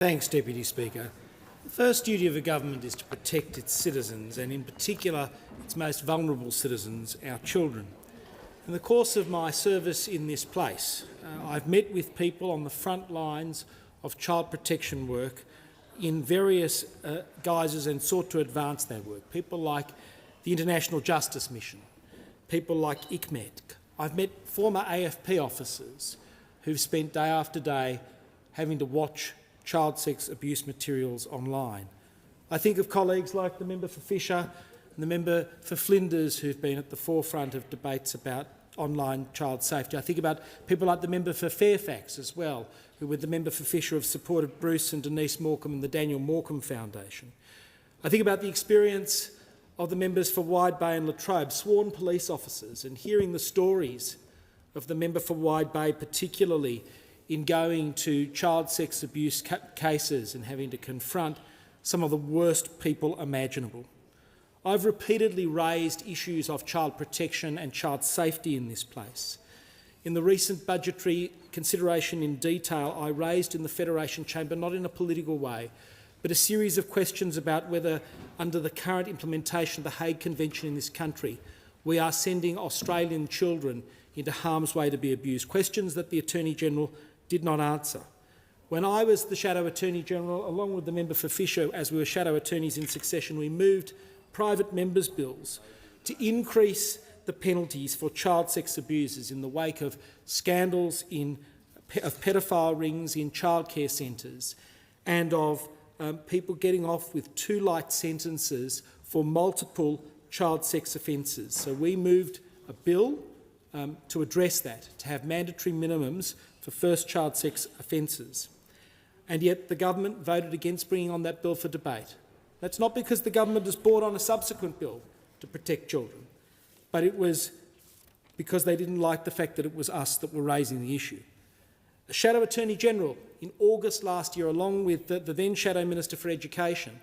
Thanks, Deputy Speaker. The first duty of a government is to protect its citizens, and in particular its most vulnerable citizens, our children. In the course of my service in this place, I've met with people on the front lines of child protection work in various guises and sought to advance that work. People like the International Justice Mission, people like ICMED. I've met former AFP officers who've spent day after day having to watch child sex abuse materials online. I think of colleagues like the member for Fisher and the member for Flinders who've been at the forefront of debates about online child safety. I think about people like the member for Fairfax as well, who with the member for Fisher have supported Bruce and Denise Morecambe and the Daniel Morecambe Foundation. I think about the experience of the members for Wide Bay and Latrobe, sworn police officers, and hearing the stories of the member for Wide Bay particularly in going to child sex abuse cases and having to confront some of the worst people imaginable. I've repeatedly raised issues of child protection and child safety in this place. In the recent budgetary consideration in detail, I raised in the Federation Chamber, not in a political way, but a series of questions about whether, under the current implementation of the Hague Convention in this country, we are sending Australian children into harm's way to be abused, questions that the Attorney-General did not answer. When I was the Shadow Attorney-General, along with the member for Fisher, as we were Shadow Attorneys in succession, we moved private members' bills to increase the penalties for child sex abusers in the wake of scandals of paedophile rings in childcare centres and of people getting off with too light sentences for multiple child sex offences. So we moved a bill to address that, to have mandatory minimums for first child sex offences. And yet the government voted against bringing on that bill for debate. That's not because the government has brought on a subsequent bill to protect children, but it was because they didn't like the fact that it was us that were raising the issue. The Shadow Attorney-General, in August last year, along with the then Shadow Minister for Education,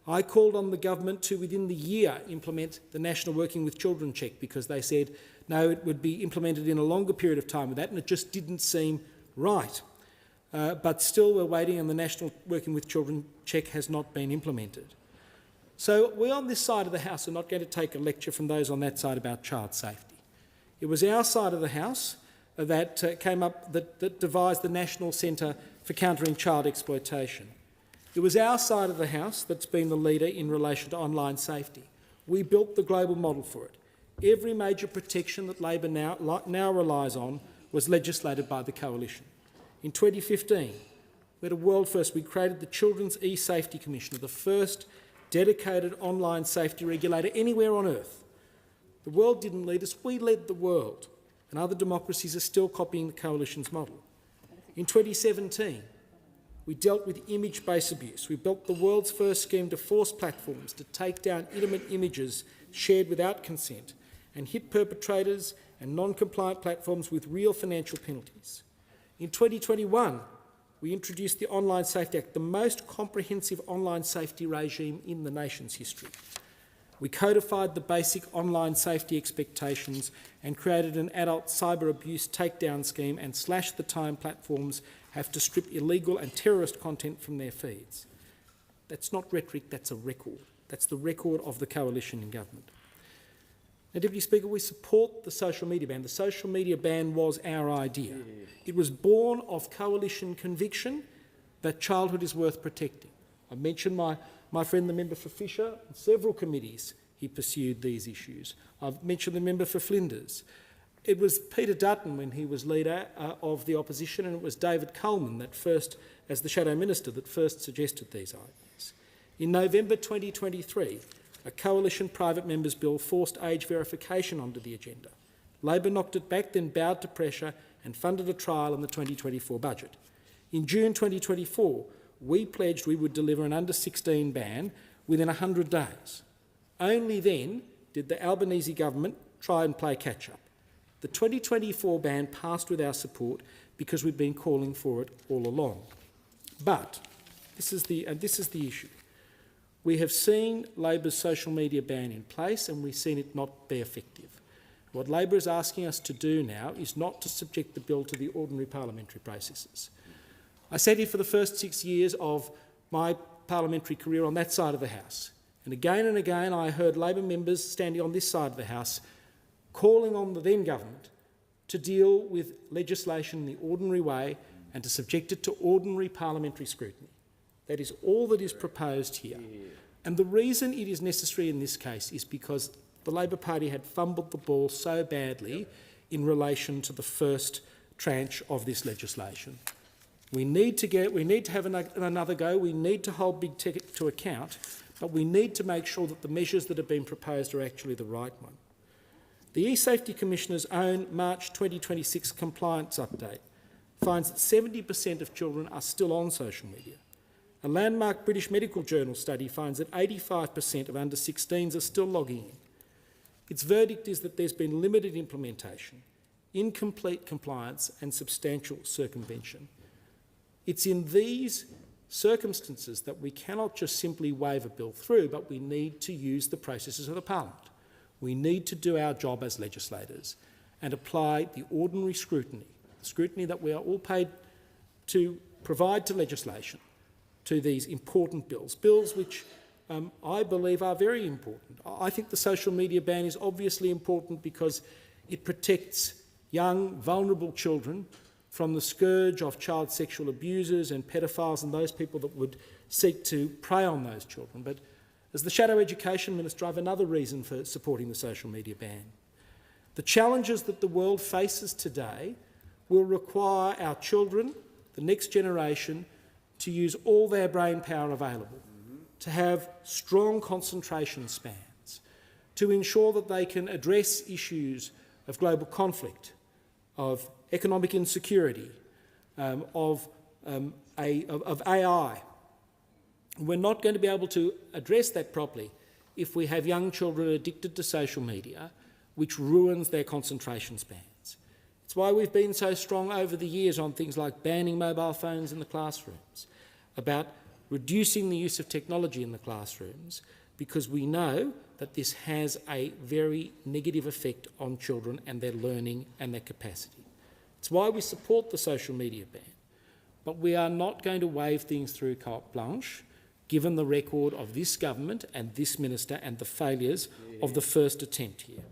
I called on the government to, within the year, implement the National Working with Children check because they said, no, it would be implemented in a longer period of time with that, and it just didn't seem right. But still we're waiting, and the National Working with Children check has not been implemented. So we on this side of the House are not going to take a lecture from those on that side about child safety. It was our side of the House that came up, that devised the National Centre for Countering Child Exploitation. It was our side of the House that's been the leader in relation to online safety. We built the global model for it. Every major protection that Labor now relies on was legislated by the Coalition. In 2015, we had a world first. We created the Children's E-Safety Commissioner, the first dedicated online safety regulator anywhere on earth. The world didn't lead us, we led the world, and other democracies are still copying the Coalition's model. In 2017, we dealt with image-based abuse. We built the world's first scheme to force platforms to take down intimate images shared without consent and hit perpetrators and non-compliant platforms with real financial penalties. In 2021, we introduced the Online Safety Act, the most comprehensive online safety regime in the nation's history. We codified the basic online safety expectations and created an adult cyber abuse takedown scheme and slashed the time platforms have to strip illegal and terrorist content from their feeds. That's not rhetoric, that's a record. That's the record of the Coalition in government. Now, Deputy Speaker, we support the social media ban. The social media ban was our idea. It was born of Coalition conviction that childhood is worth protecting. I mentioned my friend the member for Fisher. On several committees he pursued these issues. I've mentioned the member for Flinders. It was Peter Dutton when he was leader of the opposition, and it was David Coleman that first, as the Shadow Minister, that first suggested these ideas. In November 2023, a Coalition private members bill forced age verification onto the agenda. Labor knocked it back, then bowed to pressure and funded a trial in the 2024 budget. In June 2024, we pledged we would deliver an under-16 ban within 100 days. Only then did the Albanese government try and play catch-up. The 2024 ban passed with our support because we've been calling for it all along. But this is the issue. We have seen Labor's social media ban in place and we've seen it not be effective. What Labor is asking us to do now is not to subject the bill to the ordinary parliamentary processes. I sat here for the first 6 years of my parliamentary career on that side of the House. And again I heard Labor members standing on this side of the House calling on the then government to deal with legislation in the ordinary way and to subject it to ordinary parliamentary scrutiny. That is all that is proposed here. And the reason it is necessary in this case is because the Labor Party had fumbled the ball so badly in relation to the first tranche of this legislation. We need to have another go. We need to hold big tech to account, but we need to make sure that the measures that have been proposed are actually the right one. The E-Safety Commissioner's own March 2026 compliance update finds that 70% of children are still on social media. A landmark British Medical Journal study finds that 85% of under 16s are still logging in. Its verdict is that there's been limited implementation, incomplete compliance and substantial circumvention. It's in these circumstances that we cannot just simply wave a bill through, but we need to use the processes of the Parliament. We need to do our job as legislators and apply the ordinary scrutiny, the scrutiny that we are all paid to provide to legislation, to these important bills, bills which I believe are very important. I think the social media ban is obviously important because it protects young, vulnerable children from the scourge of child sexual abusers and pedophiles and those people that would seek to prey on those children. But as the Shadow Education Minister, I have another reason for supporting the social media ban. The challenges that the world faces today will require our children, the next generation, to use all their brain power available, to have strong concentration spans, to ensure that they can address issues of global conflict, of economic insecurity, of AI. We're not going to be able to address that properly if we have young children addicted to social media, which ruins their concentration spans. It's why we've been so strong over the years on things like banning mobile phones in the classrooms, about reducing the use of technology in the classrooms, because we know that this has a very negative effect on children and their learning and their capacity. It's why we support the social media ban, but we are not going to wave things through carte blanche, given the record of this government and this minister and the failures of the first attempt here.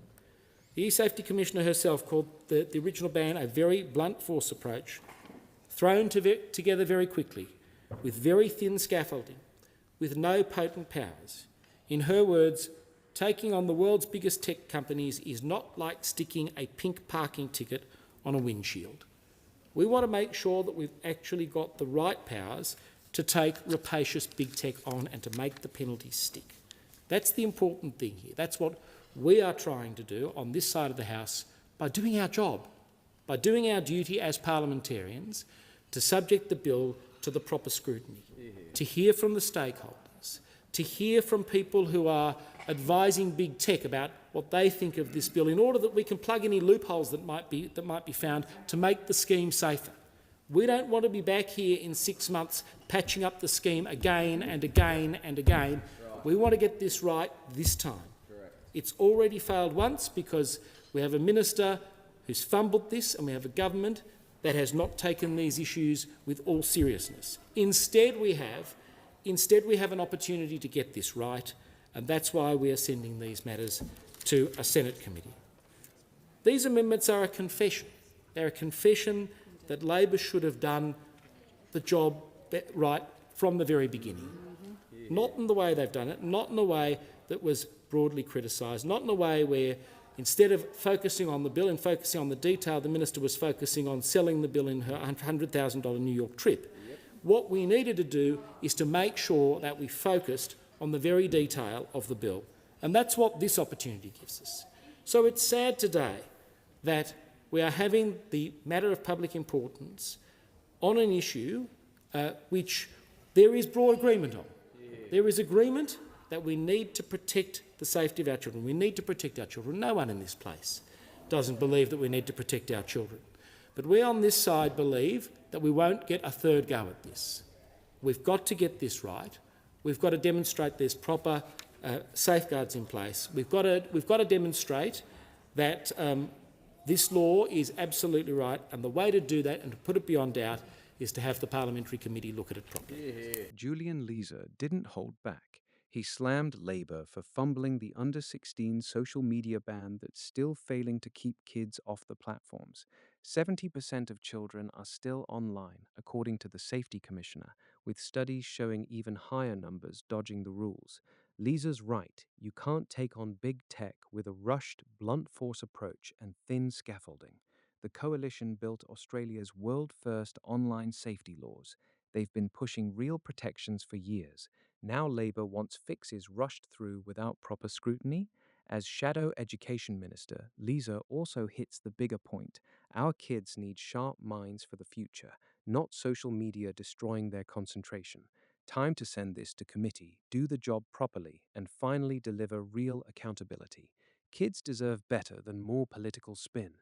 The E-Safety Commissioner herself called the original ban a very blunt force approach, thrown together very quickly, with very thin scaffolding, with no potent powers. In her words, taking on the world's biggest tech companies is not like sticking a pink parking ticket on a windshield. We want to make sure that we've actually got the right powers to take rapacious big tech on and to make the penalties stick. That's the important thing here. That's what we are trying to do on this side of the House by doing our job, by doing our duty as parliamentarians to subject the bill to the proper scrutiny, to hear from the stakeholders, to hear from people who are advising big tech about what they think of this bill in order that we can plug any loopholes that might be found to make the scheme safer. We don't want to be back here in 6 months patching up the scheme again and again and again. We want to get this right this time. It's already failed once because we have a minister who's fumbled this and we have a government that has not taken these issues with all seriousness. Instead we have an opportunity to get this right, and that's why we are sending these matters to a Senate committee. These amendments are a confession. They're a confession that Labor should have done the job right from the very beginning. Not in the way they've done it, not in a way that was broadly criticised, not in a way where instead of focusing on the bill and focusing on the detail, the minister was focusing on selling the bill in her $100,000 New York trip. What we needed to do is to make sure that we focused on the very detail of the bill, and that's what this opportunity gives us. So it's sad today that we are having the matter of public importance on an issue which there is broad agreement on. There is agreement that we need to protect the safety of our children. We need to protect our children. No one in this place doesn't believe that we need to protect our children. But we on this side believe that we won't get a third go at this. We've got to get this right. We've got to demonstrate there's proper safeguards in place. We've got to demonstrate that this law is absolutely right, and the way to do that and to put it beyond doubt is to have the Parliamentary Committee look at it properly. Julian Leeser didn't hold back. He slammed Labour for fumbling the under-16 social media ban that's still failing to keep kids off the platforms. 70% of children are still online, according to the Safety Commissioner, with studies showing even higher numbers dodging the rules. Leeser's right. You can't take on big tech with a rushed, blunt force approach and thin scaffolding. The coalition built Australia's world-first online safety laws. They've been pushing real protections for years. Now Labour wants fixes rushed through without proper scrutiny. As Shadow Education Minister, Leeser also hits the bigger point. Our kids need sharp minds for the future, not social media destroying their concentration. Time to send this to committee, do the job properly, and finally deliver real accountability. Kids deserve better than more political spin.